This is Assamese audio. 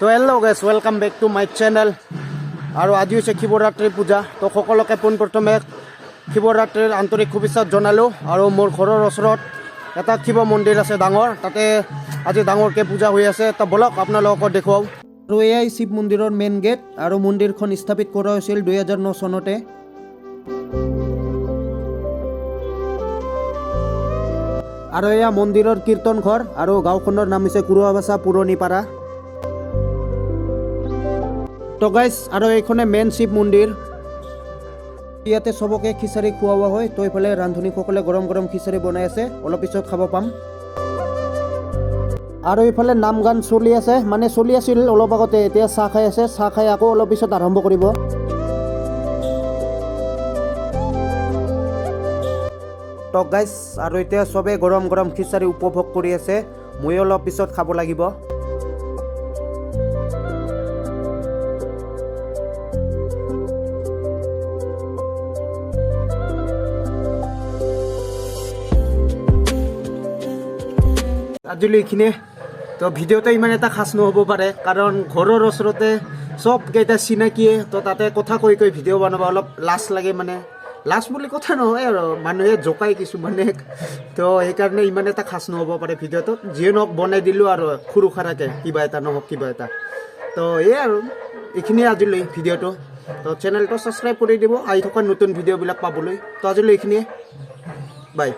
তো hello' guys, welcome back to my channel. আৰু আজি হৈছে শিৱৰাত্ৰি পূজা। তো সকলোকে পোনপ্ৰথমে শিৱৰাত্ৰিৰ আন্তৰিক শুভেচ্ছা জনালোঁ। আৰু মোৰ ঘৰৰ ওচৰত এটা শিৱ মন্দিৰ আছে ডাঙৰ, তাতে আজি ডাঙৰকৈ পূজা হৈ আছে। তো বলক আপোনালোকক দেখুৱাওঁ। আৰু এয়াই শিৱ মন্দিৰৰ মেইন গেট, আৰু মন্দিৰখন স্থাপিত কৰা হৈছিল 2009 চনতে। আৰু এয়া মন্দিৰৰ কীৰ্তন ঘৰ, আৰু গাঁওখনৰ নাম হৈছে কুৰুৱাবাচা পুৰণিপাৰা। তো গাইজ, আৰু এইখনে মেইন শিৱ মন্দিৰ। ইয়াতে চবকে খিচাৰি খুওৱা হয়। তো এইফালে ৰান্ধনীসকলে গৰম গৰম খিচাৰি বনাই আছে, অলপ পিছত খাব পাম। আৰু এইফালে নাম গান চলি আছে, মানে চলি আছিল অলপ আগতে, এতিয়া চাহ খাই আছে। চাহ খাই আকৌ অলপ পিছত আৰম্ভ কৰিব। তো গাইজ, আৰু এতিয়া চবে গৰম গৰম খিচাৰি উপভোগ কৰি আছে। মই অলপ পিছত খাব লাগিব। আজিলৈ এইখিনিয়ে। তো ভিডিঅ'টো ইমান এটা খাচ নহ'ব পাৰে, কাৰণ ঘৰৰ ওচৰতে চবকেইটা চিনাকিয়ে। তো তাতে কথা কৈ কৈ ভিডিঅ' বনাব অলপ লাজ লাগে, মানে লাজ বুলি কথা নহয় আৰু, মানুহে জোকাই কিছুমানে। তো সেইকাৰণে ইমান এটা খাচ নহ'ব পাৰে ভিডিঅ'টো। যিয়ে নহওক বনাই দিলোঁ আৰু সৰু সাৰাকৈ, কিবা এটা নহওক কিবা এটা। তো এই আৰু এইখিনিয়ে আজিলৈ ভিডিঅ'টো। তো চেনেলটো ছাবস্ক্ৰাইব কৰি দিব আহি থকা নতুন ভিডিঅ'বিলাক পাবলৈ। তো আজিলৈ এইখিনিয়ে, বাই।